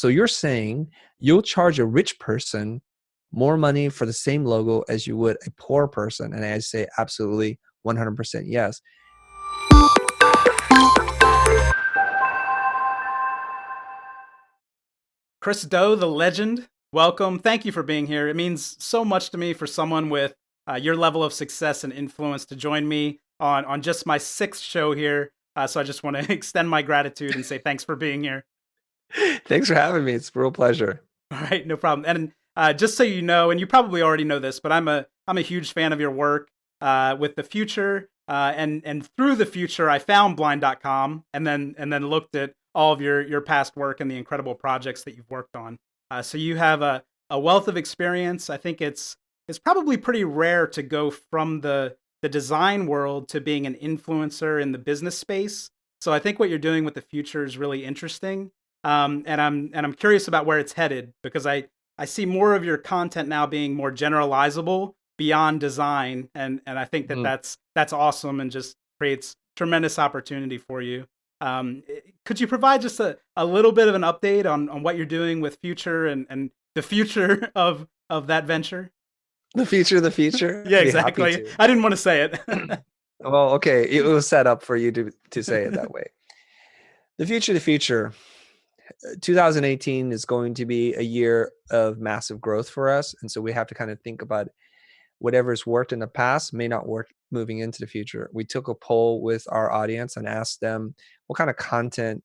So you're saying you'll charge a rich person more money for the same logo as you would a poor person? And I say absolutely 100% yes. Chris Do, the legend, welcome. Thank you for being here. It means so much to me for someone with your level of success and influence to join me on just my 6th show here. So I just want to extend my gratitude and say thanks for being here. Thanks for having me. It's a real pleasure. All right, no problem. And just so you know, and you probably already know this, but I'm a huge fan of your work with the future. And through the future, I found blind.com and then looked at all of your past work and the incredible projects that you've worked on. So you have a wealth of experience. I think it's probably pretty rare to go from the design world to being an influencer in the business space. So I think what you're doing with the future is really interesting. And I'm curious about where it's headed, because I see more of your content now being more generalizable beyond design, and I think that that's awesome and just creates tremendous opportunity for you. Could you provide just a little bit of an update on what you're doing with Future and the future of that venture? The future, the future. Yeah, I'd be happy exactly. to. I didn't want to say it. Well, okay, it was set up for you to say it that way. The future. 2018 is going to be a year of massive growth for us, and so we have to kind of think about whatever's worked in the past may not work moving into the future. We took a poll with our audience and asked them what kind of content,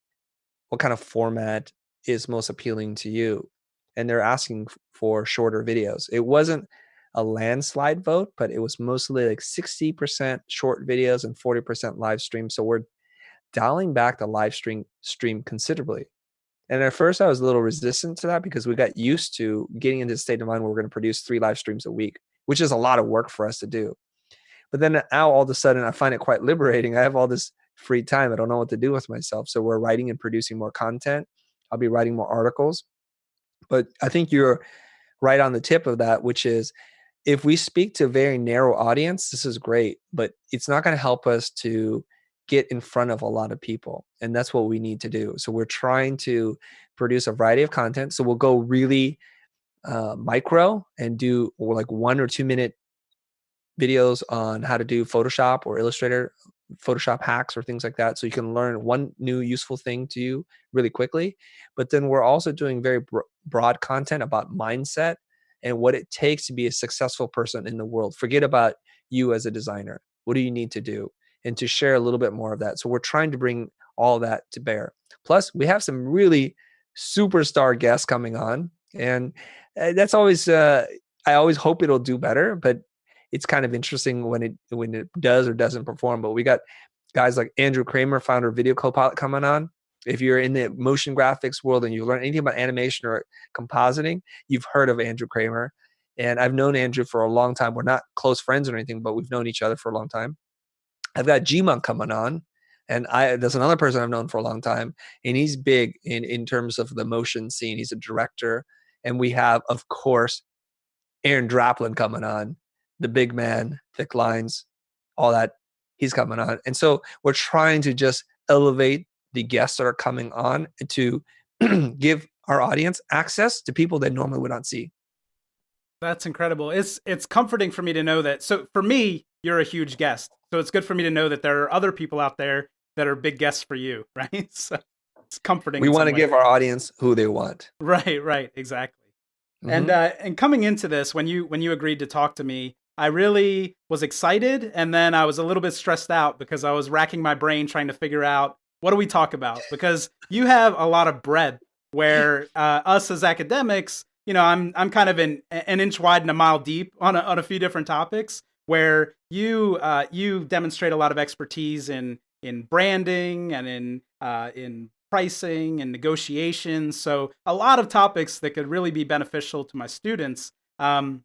what kind of format is most appealing to you, and they're asking for shorter videos. It wasn't a landslide vote, but it was mostly like 60% short videos and 40% live stream. So we're dialing back the live stream considerably. And at first I was a little resistant to that because we got used to getting into the state of mind where we're going to produce 3 live streams a week, which is a lot of work for us to do. But then now all of a sudden I find it quite liberating. I have all this free time. I don't know what to do with myself. So we're writing and producing more content. I'll be writing more articles. But I think you're right on the tip of that, which is if we speak to a very narrow audience, this is great, but it's not going to help us to get in front of a lot of people. And that's what we need to do. So we're trying to produce a variety of content. So we'll go really micro and do like 1 or 2 minute videos on how to do Photoshop or Illustrator, Photoshop hacks or things like that. So you can learn one new useful thing to you really quickly. But then we're also doing very broad content about mindset and what it takes to be a successful person in the world. Forget about you as a designer. What do you need to do? And to share a little bit more of that. So we're trying to bring all that to bear. Plus, we have some really superstar guests coming on. And that's always, I always hope it'll do better, but it's kind of interesting when it does or doesn't perform. But we got guys like Andrew Kramer, founder of Video Copilot, coming on. If you're in the motion graphics world and you learn anything about animation or compositing, you've heard of Andrew Kramer. And I've known Andrew for a long time. We're not close friends or anything, but we've known each other for a long time. I've got G-Monk coming on, and there's another person I've known for a long time, and he's big in terms of the motion scene. He's a director. And we have, of course, Aaron Draplin coming on, the big man, thick lines, all that. He's coming on. And so we're trying to just elevate the guests that are coming on to give our audience access to people they normally would not see. That's incredible. It's comforting for me to know that. So for me, you're a huge guest. So it's good for me to know that there are other people out there that are big guests for you, right? So it's comforting. We want to give our audience who they want. Right, exactly. Mm-hmm. And coming into this, when you agreed to talk to me, I really was excited, and then I was a little bit stressed out because I was racking my brain trying to figure out what do we talk about, because you have a lot of breadth where us as academics, you know, I'm kind of an inch wide and a mile deep on a few different topics, where you demonstrate a lot of expertise in branding and in pricing and negotiations. So a lot of topics that could really be beneficial to my students. And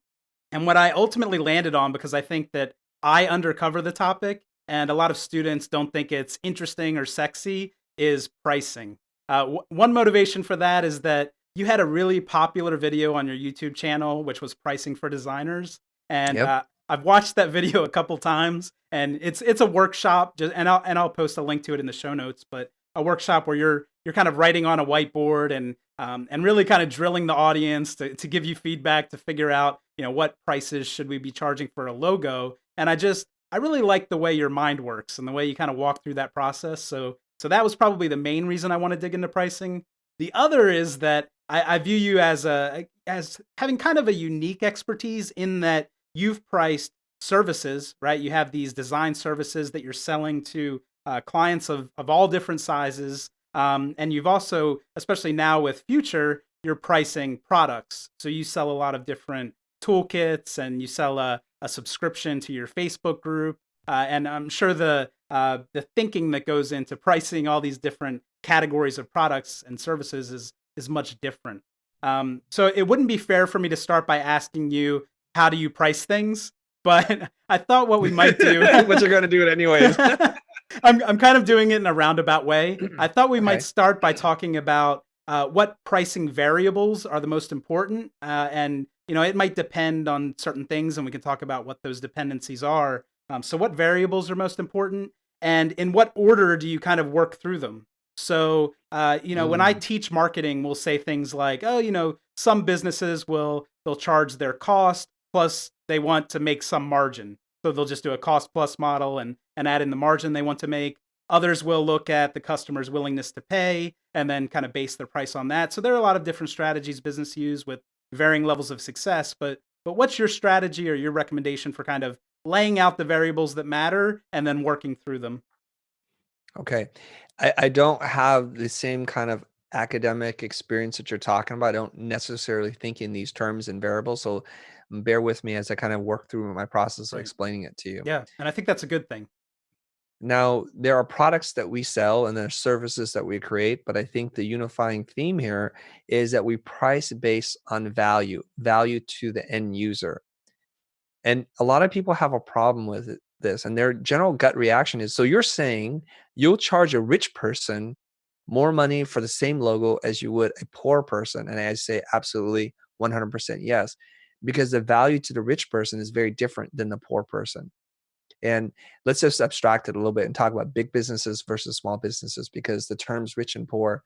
what I ultimately landed on, because I think that I undercover the topic and a lot of students don't think it's interesting or sexy, is pricing. One motivation for that is that you had a really popular video on your YouTube channel, which was pricing for designers. And I've watched that video a couple times, and it's a workshop, and I'll post a link to it in the show notes, but a workshop where you're kind of writing on a whiteboard and really kind of drilling the audience to give you feedback to figure out, what prices should we be charging for a logo. And I really like the way your mind works and the way you kind of walk through that process. So that was probably the main reason I want to dig into pricing. The other is that I view you as having kind of a unique expertise in that you've priced services, right? You have these design services that you're selling to clients of all different sizes. And you've also, especially now with Future, you're pricing products. So you sell a lot of different toolkits and you sell a subscription to your Facebook group. And I'm sure the thinking that goes into pricing all these different categories of products and services is much different. So it wouldn't be fair for me to start by asking you, how do you price things? But I thought what we might do, but you're going to do it anyways. I'm kind of doing it in a roundabout way. I thought we Okay. might start by talking about what pricing variables are the most important, and it might depend on certain things, and we can talk about what those dependencies are. So, what variables are most important, and in what order do you kind of work through them? So, when I teach marketing, we'll say things like, "Oh, some businesses they'll charge their cost plus they want to make some margin." So they'll just do a cost plus model and add in the margin they want to make. Others will look at the customer's willingness to pay and then kind of base their price on that. So there are a lot of different strategies business use with varying levels of success. But what's your strategy or your recommendation for kind of laying out the variables that matter and then working through them? Okay. I don't have the same kind of academic experience that you're talking about. I don't necessarily think in these terms and variables. So bear with me as I kind of work through my process of Right. explaining it to you. Yeah. And I think that's a good thing. Now, there are products that we sell and there are services that we create, but I think the unifying theme here is that we price based on value to the end user. And a lot of people have a problem with this, and their general gut reaction is, so you're saying you'll charge a rich person more money for the same logo as you would a poor person? And I say absolutely 100% yes, because the value to the rich person is very different than the poor person. And let's just abstract it a little bit and talk about big businesses versus small businesses, because the terms rich and poor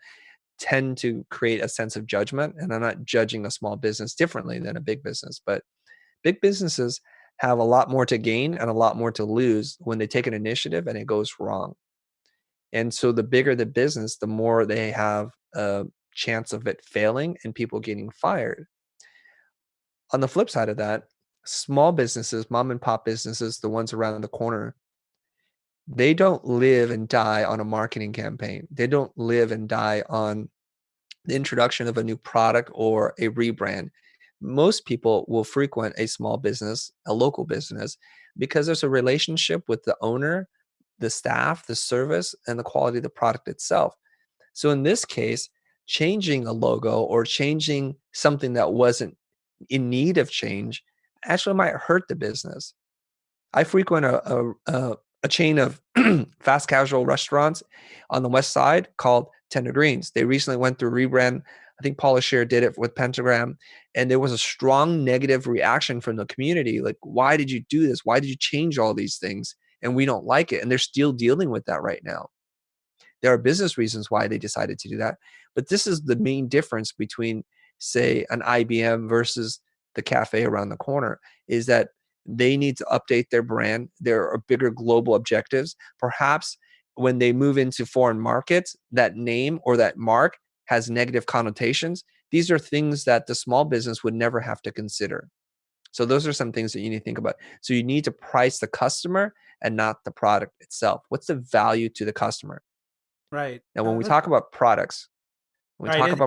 tend to create a sense of judgment. And I'm not judging a small business differently than a big business, but big businesses have a lot more to gain and a lot more to lose when they take an initiative and it goes wrong. And so the bigger the business, the more they have a chance of it failing and people getting fired. On the flip side of that, small businesses, mom and pop businesses, the ones around the corner, they don't live and die on a marketing campaign. They don't live and die on the introduction of a new product or a rebrand. Most people will frequent a small business, a local business, because there's a relationship with the owner, the staff, the service, and the quality of the product itself. So in this case, changing a logo or changing something that wasn't in need of change actually might hurt the business. I frequent a chain of fast casual restaurants on the west side called Tender Greens. They recently went through rebrand. I think Paula Scheer did it with Pentagram, and there was a strong negative reaction from the community. Like, why did you do this? Why did you change all these things? And we don't like it. And they're still dealing with that right now. There are business reasons why they decided to do that. But this is the main difference between, say, an IBM versus the cafe around the corner, is that they need to update their brand. There are bigger global objectives. Perhaps when they move into foreign markets, that name or that mark has negative connotations. These are things that the small business would never have to consider. So those are some things that you need to think about. So you need to price the customer and not the product itself. What's the value to the customer? Right. Now, when we talk about products, Right.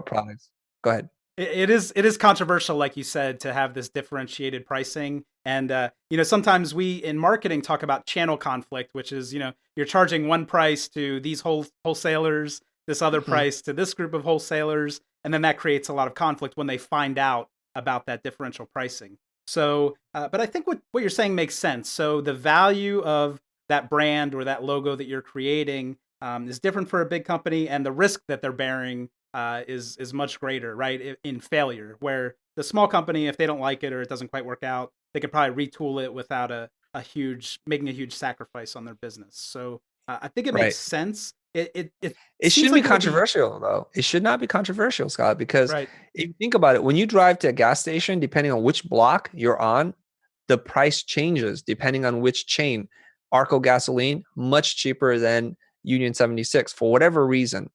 Go ahead. It is controversial, like you said, to have this differentiated pricing. And sometimes we in marketing talk about channel conflict, which is you're charging one price to these wholesalers, this other Mhm. price to this group of wholesalers, and then that creates a lot of conflict when they find out about that differential pricing. So, but I think what you're saying makes sense. So the value of that brand or that logo that you're creating is different for a big company, and the risk that they're bearing is much greater, right? In failure, where the small company, if they don't like it or it doesn't quite work out, they could probably retool it without making a huge sacrifice on their business. So I think it makes Right. sense. it It seems shouldn't be like it would be controversial, though. It should not be controversial, Scott, because right. if you think about it, when you drive to a gas station, depending on which block you're on, the price changes depending on which chain. Arco gasoline, much cheaper than Union 76 for whatever reason,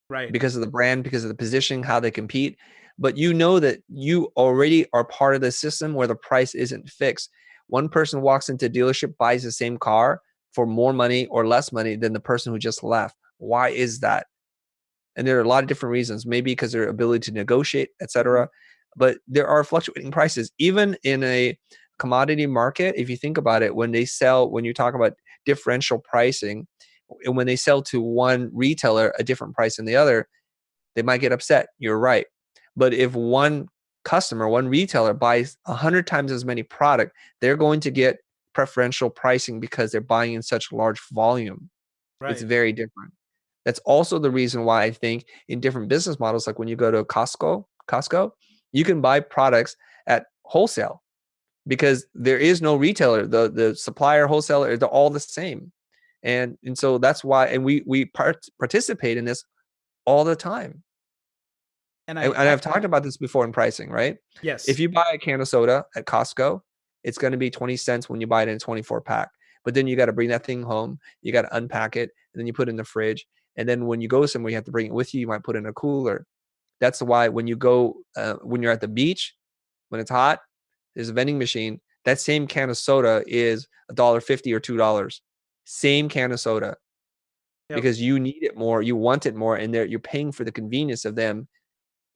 Right. because of the brand, because of the positioning, how they compete. But you know that you already are part of the system where the price isn't fixed. One person walks into a dealership, buys the same car for more money or less money than the person who just left. Why is that? And there are a lot of different reasons, maybe because their ability to negotiate, Hmm. etc. But there are fluctuating prices even in a commodity market. If you think about it, when you talk about differential pricing, and when they sell to one retailer a different price than the other, they might get upset. You're right. But if one customer, one retailer buys 100 times as many product, they're going to get preferential pricing because they're buying in such large volume. It's Right. very different. That's also the reason why I think in different business models, like when you go to Costco, you can buy products at wholesale because there is no retailer. The supplier, wholesaler, they're all the same. And so that's why, and we participate in this all the time. And And I I've talked about this before in pricing, right? If yes. you buy a can of soda at Costco, it's going to be 20 cents when you buy it in a 24 pack. But then you got to bring that thing home, you got to unpack it, and then you put it in the fridge. And then when you go somewhere, you have to bring it with you. You might put it in a cooler. That's why when you go, when you're at the beach, when it's hot, there's a vending machine. That same can of soda is $1.50 or $2. Same can of soda, Yep. because you need it more, you want it more, and you're paying for the convenience of them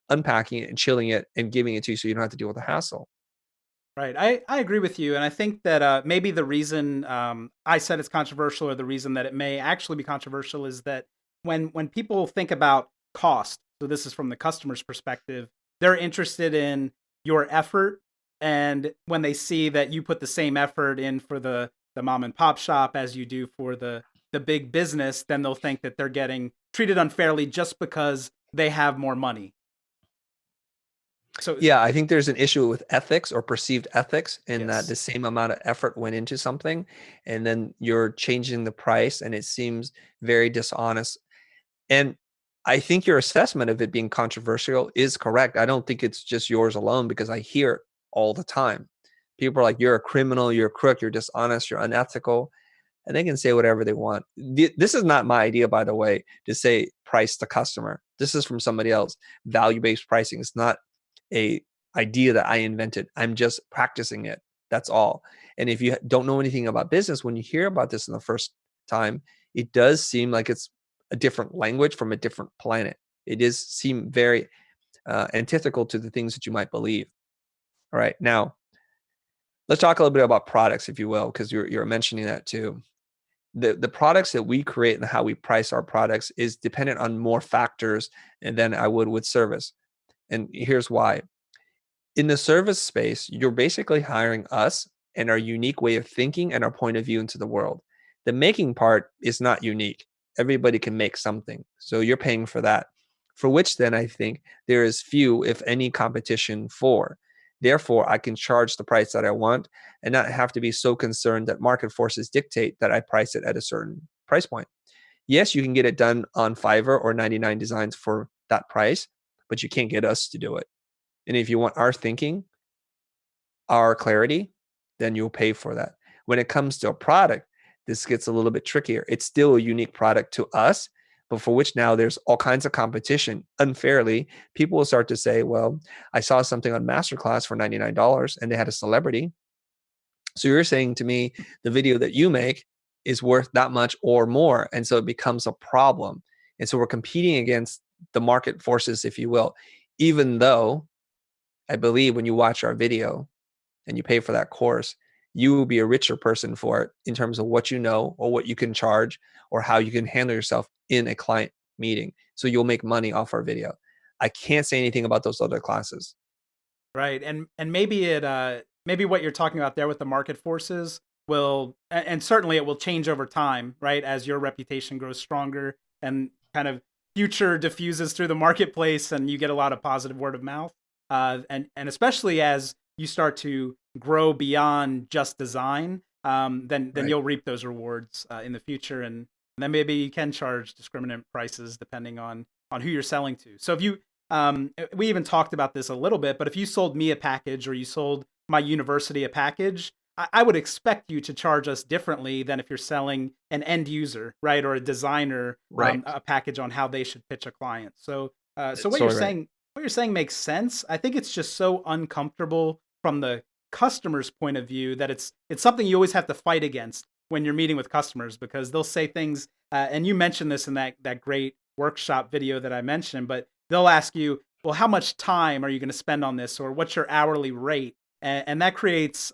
unpacking it and chilling it and giving it to you so you don't have to deal with the hassle. Right. I agree with you. And I think that maybe the reason I said it's controversial, or the reason that it may actually be controversial, is that when people think about cost, so this is from the customer's perspective, they're interested in your effort. And when they see that you put the same effort in for the mom and pop shop as you do for the big business, then they'll think that they're getting treated unfairly just because they have more money. So Yeah, I think there's an issue with ethics or perceived ethics in that yes. the same amount of effort went into something and then you're changing the price and it seems very dishonest. And I think your assessment of it being controversial is correct. I don't think it's just yours alone because I hear it all the time. People are like, you're a criminal, you're a crook, you're dishonest, you're unethical, and they can say whatever they want. This is not my idea, by the way, to say price to customer. This is from somebody else. Value-based pricing is not a idea that I invented. I'm just practicing it. That's all. And if you don't know anything about business, when you hear about this in the first time, it does seem like it's a different language from a different planet. It does seem very antithetical to the things that you might believe. All right, now let's talk a little bit about products, if you will, because you're mentioning that too. The products that we create and how we price our products is dependent on more factors than I would with service. And here's why. In the service space, you're basically hiring us and our unique way of thinking and our point of view into the world. The making part is not unique. Everybody can make something. So you're paying for that, for which then I think there is few, if any, competition for. Therefore, I can charge the price that I want and not have to be so concerned that market forces dictate that I price it at a certain price point. Yes, you can get it done on Fiverr or 99 Designs for that price, but you can't get us to do it. And if you want our thinking, our clarity, then you'll pay for that. When it comes to a product, this gets a little bit trickier. It's still a unique product to us, but for which now there's all kinds of competition unfairly. People will start to say, well, I saw something on Masterclass for $99 and they had a celebrity. So you're saying to me, the video that you make is worth that much or more. And so it becomes a problem. And so we're competing against the market forces, if you will, even though I believe when you watch our video and you pay for that course, you will be a richer person for it in terms of what you know or what you can charge or how you can handle yourself in a client meeting. So you'll make money off our video. I can't say anything about those other classes. Right. And maybe maybe what you're talking about there with the market forces will, and certainly it will change over time, right? As your reputation grows stronger and kind of future diffuses through the marketplace and you get a lot of positive word of mouth. And especially as you start to grow beyond just design, then Right. you'll reap those rewards in the future. And then maybe you can charge discriminant prices depending on who you're selling to. So if you, we even talked about this a little bit, but if you sold me a package or you sold my university a package, I would expect you to charge us differently than if you're selling an end user, right, or a designer Right. a package on how they should pitch a client. So, so That's totally right. what you're saying makes sense. I think it's just so uncomfortable from the customer's point of view that it's something you always have to fight against when you're meeting with customers, because they'll say things, and you mentioned this in that great workshop video that I mentioned, but they'll ask you, well, how much time are you going to spend on this, or what's your hourly rate? And that creates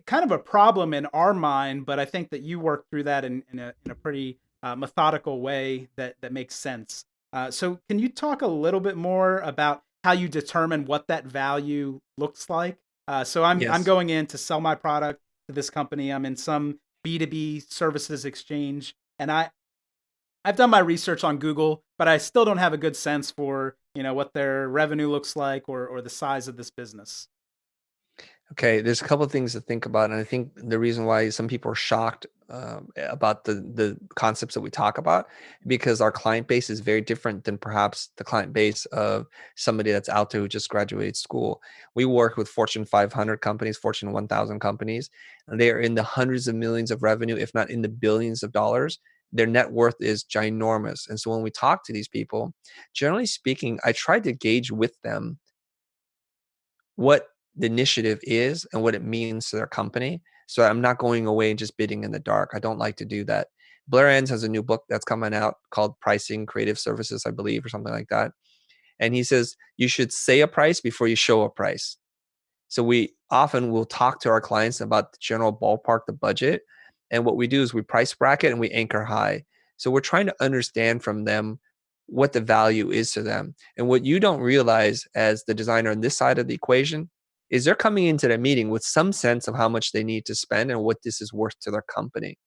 kind of a problem in our mind, but I think that you work through that in a pretty methodical way that makes sense. So can you talk a little bit more about how you determine what that value looks like? So I'm Yes. going in to sell my product to this company. I'm in some B2B services exchange, and I've done my research on Google, but I still don't have a good sense for, what their revenue looks like, or the size of this business. Okay, there's a couple of things to think about, and I think the reason why some people are shocked about the concepts that we talk about, because our client base is very different than perhaps the client base of somebody that's out there who just graduated school. We work with Fortune 500 companies, Fortune 1000 companies, and they are in the hundreds of millions of revenue, if not in the billions of dollars. Their net worth is ginormous, and so when we talk to these people, generally speaking, I try to gauge with them what the initiative is and what it means to their company. So I'm not going away and just bidding in the dark. I don't like to do that. Blair Enns has a new book that's coming out called Pricing Creative Services, I believe, or something like that. And he says you should say a price before you show a price. So we often will talk to our clients about the general ballpark, the budget. And what we do is we price bracket and we anchor high. So we're trying to understand from them what the value is to them. And what you don't realize as the designer on this side of the equation is they're coming into the meeting with some sense of how much they need to spend and what this is worth to their company.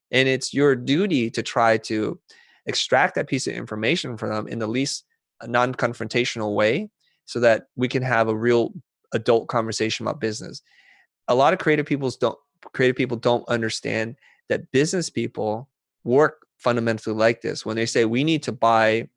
And it's your duty to try to extract that piece of information from them in the least non-confrontational way so that we can have a real adult conversation about business. A lot of creative people don't understand that business people work fundamentally like this. When they say we need to buy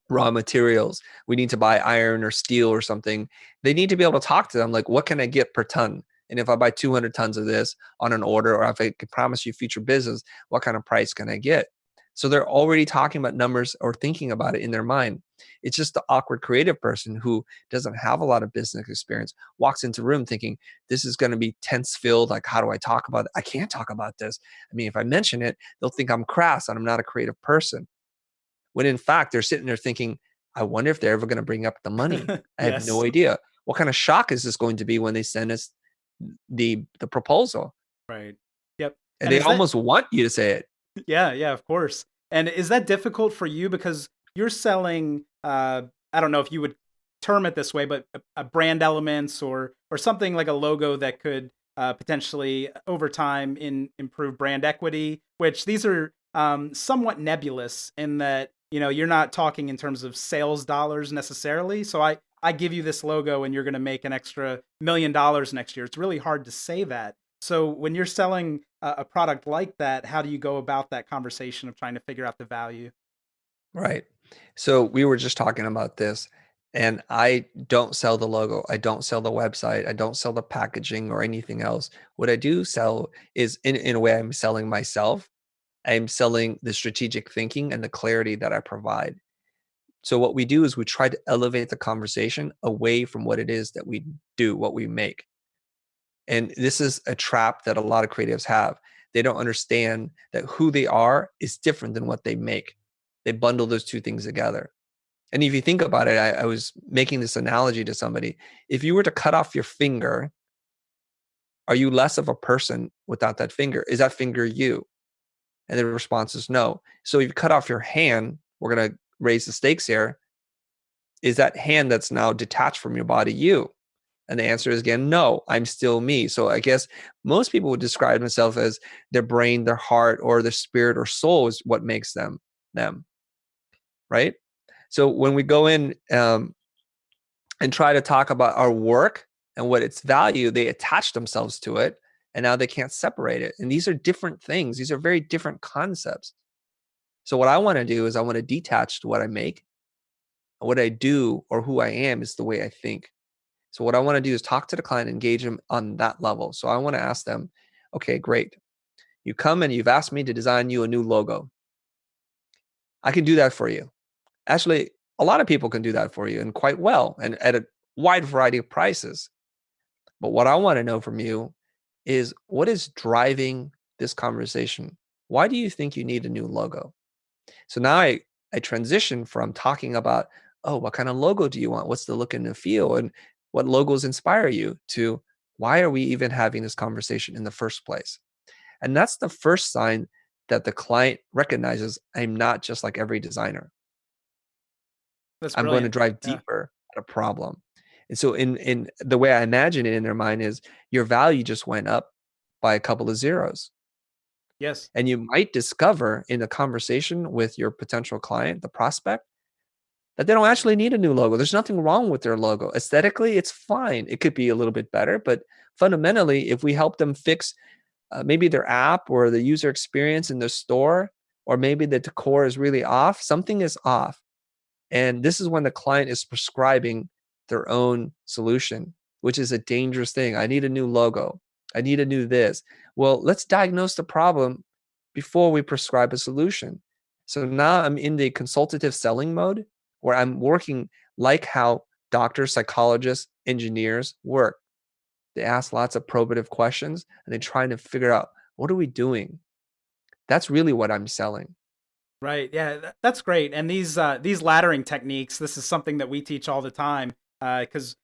raw materials, we need to buy iron or steel or something, they need to be able to talk to them like, what can I get per ton? And if I buy 200 tons of this on an order, or if I can promise you future business, what kind of price can I get? So they're already talking about numbers or thinking about it in their mind. It's just the awkward creative person who doesn't have a lot of business experience walks into the room thinking this is going to be tense filled. Like, how do I talk about it? I can't talk about this. I mean, if I mention it, they'll think I'm crass and I'm not a creative person. When in fact, they're sitting there thinking, I wonder if they're ever going to bring up the money. I have no Yes. idea. What kind of shock is this going to be when they send us the proposal? Right. Yep. And And they is that almost want you to say it. Yeah, yeah, of course. And is that difficult for you because you're selling I don't know if you would term it this way, but a brand elements or something like a logo that could potentially over time improve brand equity, which these are somewhat nebulous in that, you're not talking in terms of sales dollars necessarily. So I give you this logo and you're going to make an extra $1 million next year. It's really hard to say that. So when you're selling a product like that, how do you go about that conversation of trying to figure out the value? Right. So we were just talking about this, and I don't sell the logo. I don't sell the website. I don't sell the packaging or anything else. What I do sell is, in a way, I'm selling myself. I'm selling the strategic thinking and the clarity that I provide. So what we do is we try to elevate the conversation away from what it is that we do, what we make. And this is a trap that a lot of creatives have. They don't understand that who they are is different than what they make. They bundle those two things together. And if you think about it, I was making this analogy to somebody. If you were to cut off your finger, are you less of a person without that finger? Is that finger you? And the response is no. So if you cut off your hand, we're going to raise the stakes here. Is that hand that's now detached from your body you? And the answer is again, no, I'm still me. So I guess most people would describe themselves as their brain, their heart, or their spirit or soul is what makes them, right? So when we go in and try to talk about our work and what its value, they attach themselves to it. and now they can't separate it. And these are different things. These are very different concepts. So what I want to do is I want to detach to what I make. What I do or who I am is the way I think. So what I want to do is talk to the client, engage them on that level. So I want to ask them, okay, great. You come and you've asked me to design you a new logo. I can do that for you. Actually, a lot of people can do that for you, and quite well, and at a wide variety of prices. But what I want to know from you is, what is driving this conversation? Why do you think you need a new logo? So now I transition from talking about, oh, what kind of logo do you want? What's the look and the feel? And what logos inspire you, to why are we even having this conversation in the first place? And that's the first sign that the client recognizes I'm not just like every designer. That's I'm going to brilliant. drive Yeah. deeper at a problem. And so in the way I imagine it in their mind is, your value just went up by a couple of zeros. Yes. And you might discover in a conversation with your potential client, the prospect, that they don't actually need a new logo. There's nothing wrong with their logo. Aesthetically, it's fine. It could be a little bit better, but fundamentally, if we help them fix maybe their app or the user experience in the store, or maybe the decor is really off, something is off. And this is when the client is prescribing their own solution, which is a dangerous thing. I need a new logo. I need a new this. Well, let's diagnose the problem before we prescribe a solution. So now I'm in the consultative selling mode, where I'm working like how doctors, psychologists, engineers work. They ask lots of probative questions and they're trying to figure out, what are we doing? That's really what I'm selling. Right. Yeah, that's great. And these laddering techniques, this is something that we teach all the time. Because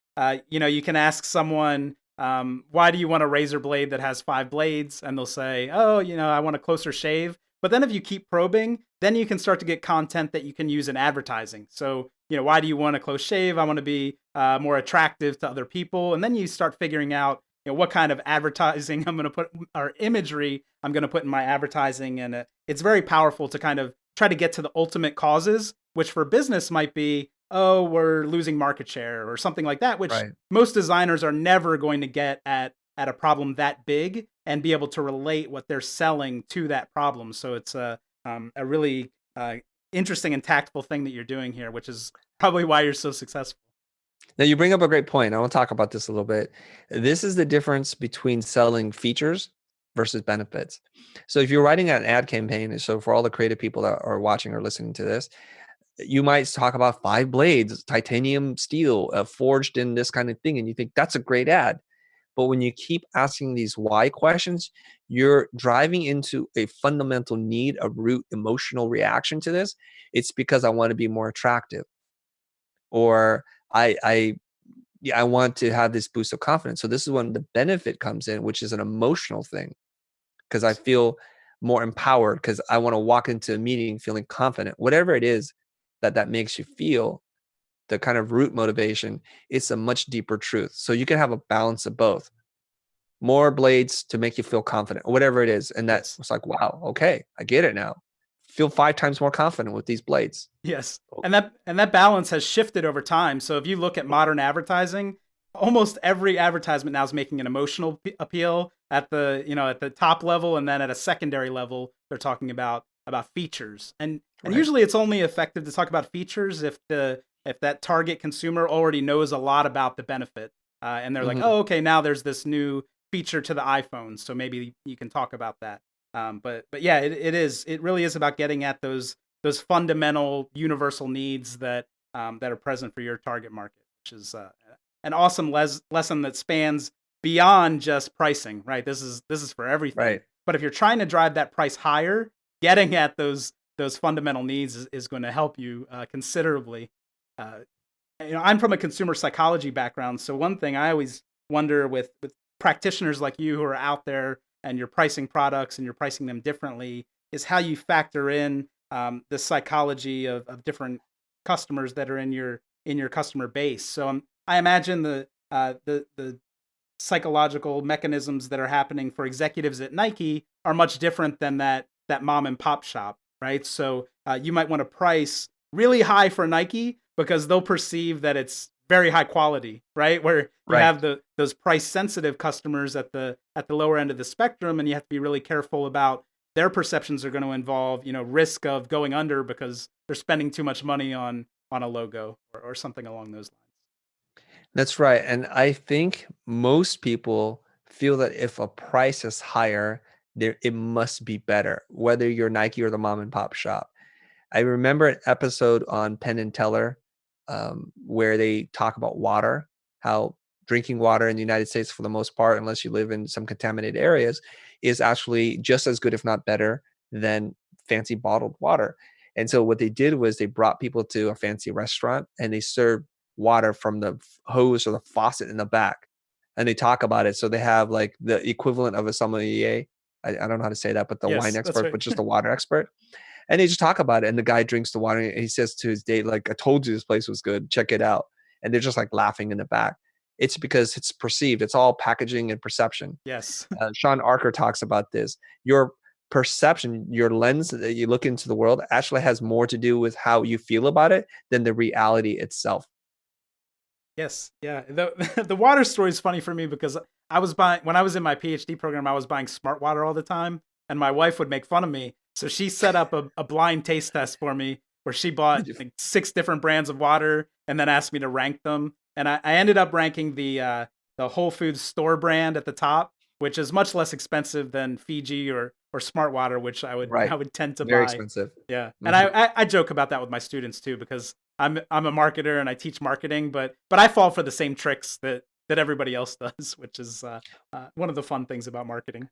you know, you can ask someone, why do you want a razor blade that has 5 blades? And they'll say, oh, you know, I want a closer shave. But then if you keep probing, then you can start to get content that you can use in advertising. So, you know, why do you want a close shave? I want to be more attractive to other people. And then you start figuring out, you know, what kind of advertising I'm going to put, or imagery I'm going to put in my advertising. And it's very powerful to kind of try to get to the ultimate causes, which for business might be, oh, we're losing market share or something like that, which Right. most designers are never going to get at a problem that big and be able to relate what they're selling to that problem. So it's a really interesting and tactful thing that you're doing here, which is probably why you're so successful. Now, you bring up a great point. I want to talk about this a little bit. This is the difference between selling features versus benefits. So if you're writing an ad campaign, so for all the creative people that are watching or listening to this, you might talk about 5 blades, titanium steel, forged in this kind of thing, and you think that's a great ad. But when you keep asking these why questions, you're driving into a fundamental need, a root emotional reaction to this. It's because I want to be more attractive, or I yeah, I want to have this boost of confidence. So this is when the benefit comes in, which is an emotional thing, because I feel more empowered, because I want to walk into a meeting feeling confident. Whatever it is that makes you feel, the kind of root motivation, it's a much deeper truth. So you can have a balance of both. More blades to make you feel confident, or whatever it is. And that Yes. was like, wow, okay, I get it now. Feel 5 times more confident with these blades. Yes. And that balance has shifted over time. So if you look at modern advertising, almost every advertisement now is making an emotional appeal at the, you know, at the top level, and then at a secondary level they're talking about features. And Right. usually it's only effective to talk about features if that target consumer already knows a lot about the benefit. And they're like, Mhm. "Oh, okay, now there's this new feature to the iPhone, so maybe you can talk about that." But yeah, it really is about getting at those fundamental universal needs that are present for your target market, which is an awesome lesson that spans beyond just pricing. Right, this is for everything. Right. But if you're trying to drive that price higher, getting at those fundamental needs is going to help you considerably. Uh, you know, I'm from a consumer psychology background, so one thing I always wonder with practitioners like you who are out there and you're pricing products and you're pricing them differently is how you factor in the psychology of different customers that are in your customer base. So I imagine the psychological mechanisms that are happening for executives at Nike are much different than that mom and pop shop, right? So you might want to price really high for Nike because they'll perceive that it's very high quality, right? Where you Right. have those price sensitive customers at the lower end of the spectrum, and you have to be really careful about their perceptions are going to involve, risk of going under because they're spending too much money on a logo or something along those lines. That's right. And I think most people feel that if a price is higher, there it must be better, whether you're Nike or the mom and pop shop. I remember an episode on Penn and Teller where they talk about water, how drinking water in the United States, for the most part, unless you live in some contaminated areas, is actually just as good, if not better, than fancy bottled water. And so what they did was they brought people to a fancy restaurant and they served water from the hose or the faucet in the back. And they talk about it. So they have like the equivalent of a sommelier. I don't know how to say that, but the wine Yes, that's expert, right. but just a water expert. And they just talk about it. And the guy drinks the water and he says to his date, like, I told you this place was good. Check it out. And they're just like laughing in the back. It's because it's perceived. It's all packaging and perception. Yes. Sean Archer talks about this. Your perception, your lens that you look into the world actually has more to do with how you feel about it than the reality itself. Yes, yeah. The water story is funny for me because I was buying when I was in my PhD program, I was buying smart water all the time, and my wife would make fun of me. So she set up a blind taste test for me where she bought like 6 different brands of water and then asked me to rank them. And I ended up ranking the Whole Foods store brand at the top, which is much less expensive than Fiji or Smart Water, which I would Right. I would tend to Very buy. expensive. Yeah, and Mhm. I joke about that with my students too because I'm a marketer and I teach marketing, but I fall for the same tricks that everybody else does, which is one of the fun things about marketing.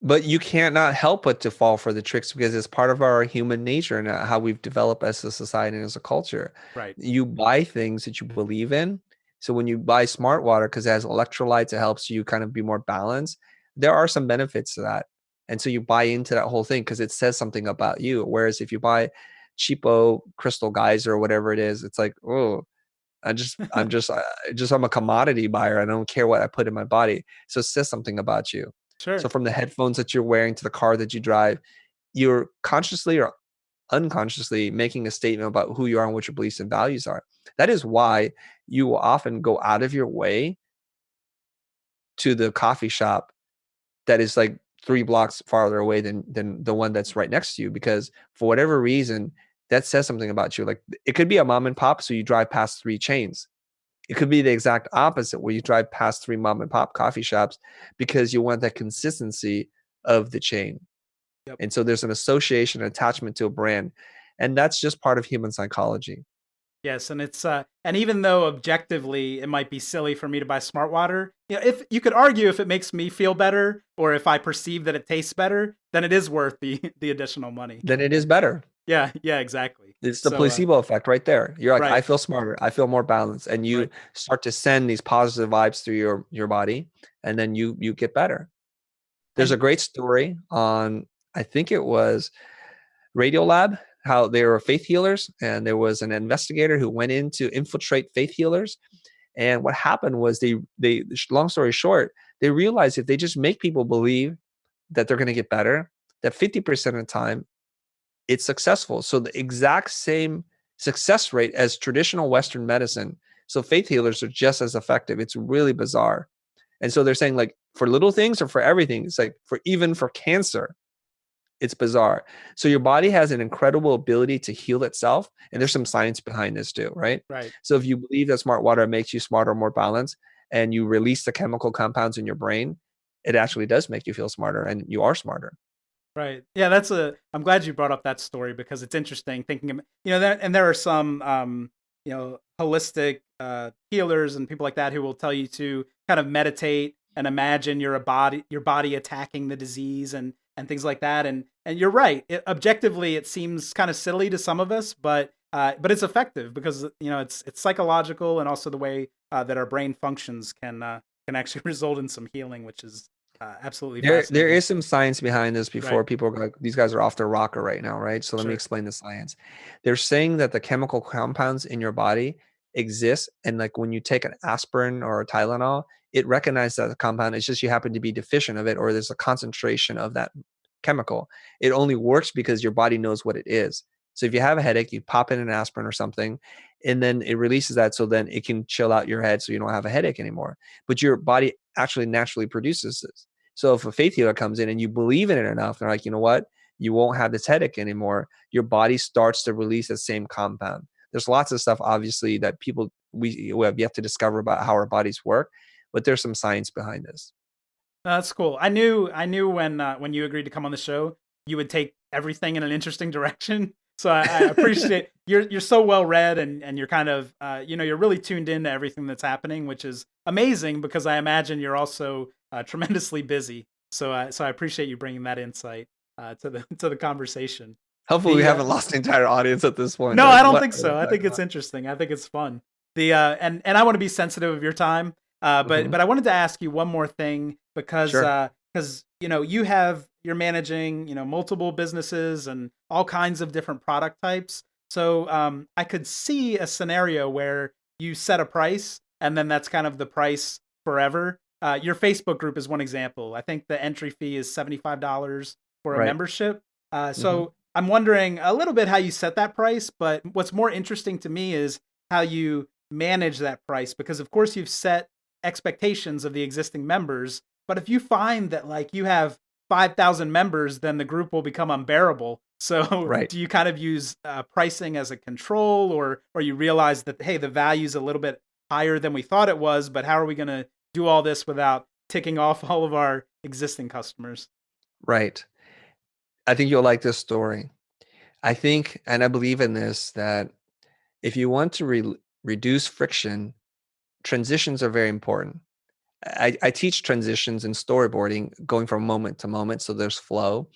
But you can't not help but to fall for the tricks because it's part of our human nature and how we've developed as a society and as a culture. Right. You buy things that you believe in. So when you buy smart water, because it has electrolytes, it helps you kind of be more balanced. There are some benefits to that. And so you buy into that whole thing because it says something about you. Whereas if you buy cheapo Crystal Geyser or whatever it is, it's like, oh, I'm a commodity buyer. I don't care what I put in my body. So it says something about you. So Sure. from the headphones that you're wearing to the car that you drive, you're consciously or unconsciously making a statement about who you are and what your beliefs and values are. That is why you will often go out of your way to the coffee shop that is like 3 blocks farther away than the one that's right next to you, because for whatever reason, that says something about you. Like it could be a mom and pop, so you drive past 3 chains. It could be the exact opposite where you drive past 3 mom and pop coffee shops because you want that consistency of the chain. Yep. And so there's an association, attachment to a brand. And that's just part of human psychology. Yes, and it's and even though objectively it might be silly for me to buy smart water, if you could argue if it makes me feel better or if I perceive that it tastes better, then it is worth the the additional money. Then it is better. Yeah, yeah, exactly. It's the So placebo effect right there. You're like, I right, feel smarter. I feel more balanced. And you right. start to send these positive vibes through your body. And then you get better. There's a And great story on, I think it was Radiolab, how they were faith healers, and there was an investigator who went in to infiltrate faith healers. And what happened was they long story short, they realized if they just make people believe that they're going to get better, that 50% of the time it's successful. So the exact same success rate as traditional Western medicine. So faith healers are just as effective. It's really bizarre. And so they're saying like for little things or for everything, it's like for even for cancer, it's bizarre. So your body has an incredible ability to heal itself. And there's yes, some science behind this too, right? right. So if you believe that smart water makes you smarter, more balanced, and you release the chemical compounds in your brain, it actually does make you feel smarter and you are smarter. Right. Yeah, I'm glad you brought up that story because it's interesting thinking and there are some holistic healers and people like that who will tell you to kind of meditate and imagine your body attacking the disease and things like that and you're right. Objectively it seems kind of silly to some of us, but it's effective because it's psychological and also the way that our brain functions can actually result in some healing, which is absolutely There fascinating. is some science behind this Right. before people are like, these guys are off their rocker right now, right? So let me Sure. explain the science. They're saying that the chemical compounds in your body exist. And like when you take an aspirin or a Tylenol, it recognizes that the compound, it's just you happen to be deficient of it, or there's a concentration of that chemical. It only works because your body knows what it is. So if you have a headache, you pop in an aspirin or something, and then it releases that, so then it can chill out your head so you don't have a headache anymore. But your body actually naturally produces this. So if a faith healer comes in and you believe in it enough, they're like, you know what? You won't have this headache anymore. Your body starts to release the same compound. There's lots of stuff, obviously, that we have yet to discover about how our bodies work, but there's some science behind this. That's cool. I knew when you agreed to come on the show, you would take everything in an interesting direction. So I appreciate you're so well read, and you're kind of you're really tuned into everything that's happening, which is amazing because I imagine you're also tremendously busy. So I appreciate you bringing that insight to the conversation. Hopefully, we The haven't lost the entire audience at this point. No, I don't think so. I think it's interesting. I think it's fun. The and I want to be sensitive of your time. But I wanted to ask you one more thing because Sure. you're managing multiple businesses and all kinds of different product types. So I could see a scenario where you set a price and then that's kind of the price forever. Your Facebook group is one example. I think the entry fee is $75 for a Right. membership. So I'm wondering a little bit how you set that price, but what's more interesting to me is how you manage that price, because of course you've set expectations of the existing members, but if you find that like you have 5,000 members, then the group will become unbearable. So Right. do you kind of use pricing as a control, or you realize that, hey, the value's a little bit higher than we thought it was, but how are we going to do all this without ticking off all of our existing customers? Right. I think you'll like this story. I think, and I believe in this, that if you want to reduce friction, transitions are very important. I teach transitions in storyboarding, going from moment to moment, so there's flow.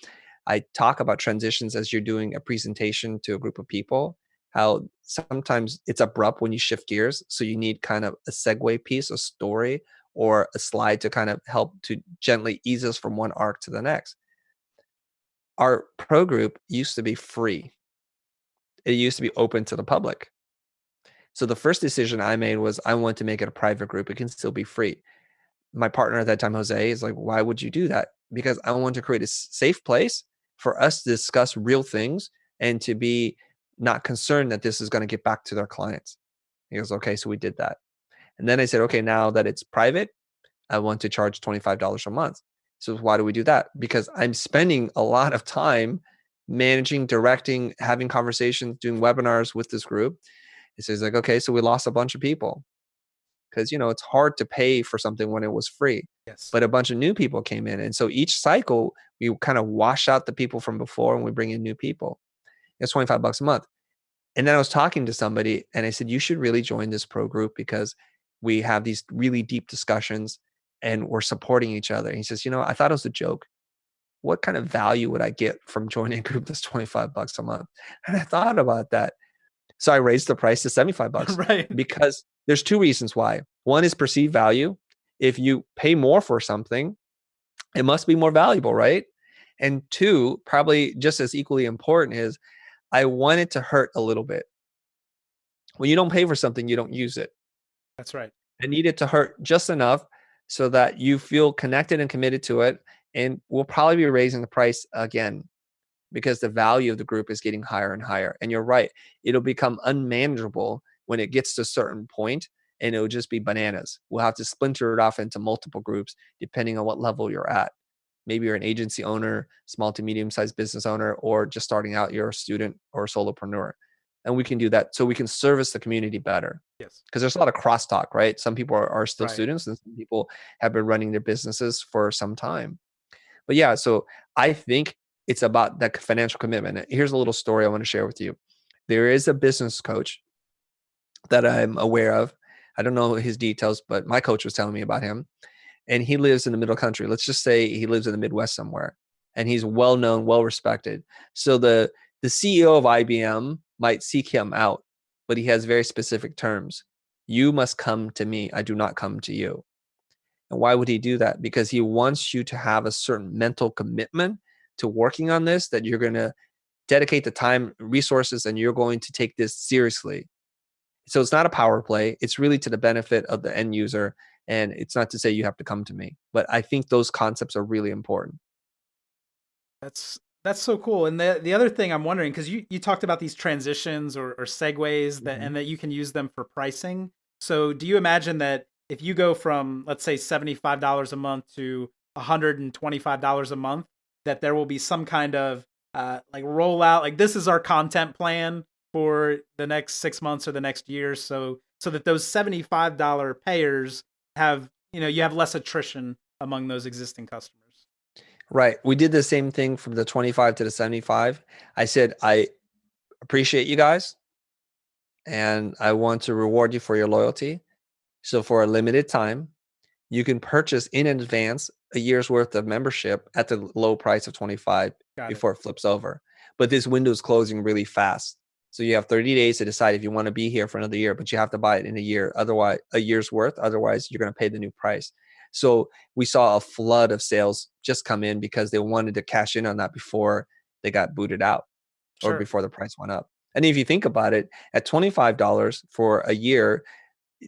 I talk about transitions as you're doing a presentation to a group of people, how sometimes it's abrupt when you shift gears. So you need kind of a segue piece, a story, or a slide to kind of help to gently ease us from one arc to the next. Our pro group used to be free. It used to be open to the public. So the first decision I made was I want to make it a private group. It can still be free. My partner at that time, Jose, is like, why would you do that? Because I want to create a safe place for us to discuss real things and to be not concerned that this is going to get back to their clients. He goes, okay, so we did that. And then I said, okay, now that it's private, I want to charge $25 a month. So why do we do that? Because I'm spending a lot of time managing, directing, having conversations, doing webinars with this group. He says like, okay, so we lost a bunch of people because it's hard to pay for something when it was free. Yes. But a bunch of new people came in, and so each cycle we kind of wash out the people from before and we bring in new people. It's $25 a month. And then I was talking to somebody and I said, you should really join this pro group because we have these really deep discussions and we're supporting each other. And he says, I thought it was a joke. What kind of value would I get from joining a group that's $25 a month? And I thought about that. So I raised the price to $75 Right. because there's two reasons why. One is perceived value. If you pay more for something, it must be more valuable, right? And two, probably just as equally important, is I want it to hurt a little bit. When you don't pay for something, you don't use it. That's right. I need it to hurt just enough so that you feel connected and committed to it. And we'll probably be raising the price again because the value of the group is getting higher and higher. And you're right, it'll become unmanageable when it gets to a certain point, and it'll just be bananas. We'll have to splinter it off into multiple groups depending on what level you're at. Maybe you're an agency owner, small to medium sized business owner, or just starting out, you're a student or a solopreneur. And we can do that so we can service the community better. Yes. Because there's a lot of crosstalk, right? Some people are still Right. students and some people have been running their businesses for some time. But yeah, so I think it's about that financial commitment. Here's a little story I want to share with you. There is a business coach that I'm aware of. I don't know his details, but my coach was telling me about him. And he lives in the middle country. Let's just say he lives in the Midwest somewhere. And he's well known, well respected. So the CEO of IBM might seek him out, but he has very specific terms. You must come to me. I do not come to you. And why would he do that? Because he wants you to have a certain mental commitment to working on this, that you're going to dedicate the time, resources, and you're going to take this seriously. So it's not a power play. It's really to the benefit of the end user. And it's not to say you have to come to me, but I think those concepts are really important. That's That's so cool. And the other thing I'm wondering, because you talked about these transitions or segues that Mhm. and that you can use them for pricing. So do you imagine that if you go from, let's say, $75 a month to $125 a month, that there will be some kind of like rollout, like this is our content plan for the next 6 months or the next year, so that those $75 payers have, you have less attrition among those existing customers. Right. We did the same thing from the 25 to the 75. I said, I appreciate you guys and I want to reward you for your loyalty. So for a limited time, you can purchase in advance a year's worth of membership at the low price of 25 Got it. before it flips over. But this window is closing really fast. So you have 30 days to decide if you want to be here for another year, but you have to buy it in a year, otherwise a year's worth. Otherwise, you're going to pay the new price. So we saw a flood of sales just come in because they wanted to cash in on that before they got booted out or Sure. before the price went up. And if you think about it, at $25 for a year,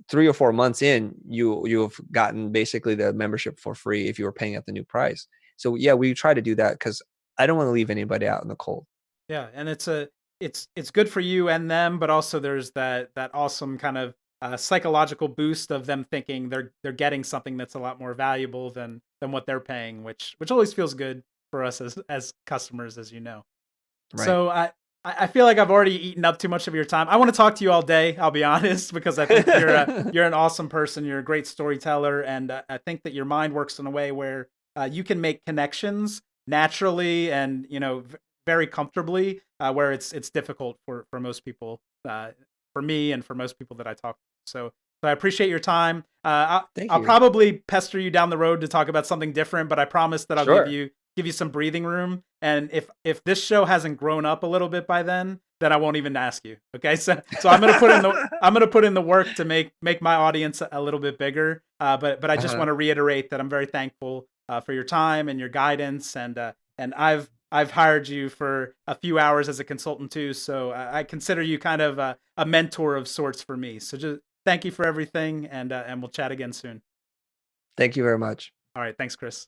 3 or 4 months in, you've gotten basically the membership for free if you were paying at the new price. So yeah, we try to do that because I don't want to leave anybody out in the cold. Yeah, and it's good for you and them, but also there's that awesome kind of psychological boost of them thinking they're getting something that's a lot more valuable than what they're paying, which always feels good for us as customers, as you know. Right. So I feel like I've already eaten up too much of your time. I want to talk to you all day. I'll be honest, because I think you're an awesome person. You're a great storyteller, and I think that your mind works in a way where you can make connections naturally and very comfortably, where it's difficult for most people, for me and for most people that I talk to. So I appreciate your time. Thank I'll you. probably pester you down the road to talk about something different, but I promise that I'll Sure. give you some breathing room. And if this show hasn't grown up a little bit by then I won't even ask you. Okay, so I'm gonna put in the work to make my audience a little bit bigger. But I just Uh-huh. want to reiterate that I'm very thankful for your time and your guidance, and I've hired you for a few hours as a consultant too, so I consider you kind of a mentor of sorts for me. So just thank you for everything, and we'll chat again soon. Thank you very much. All right, thanks, Chris.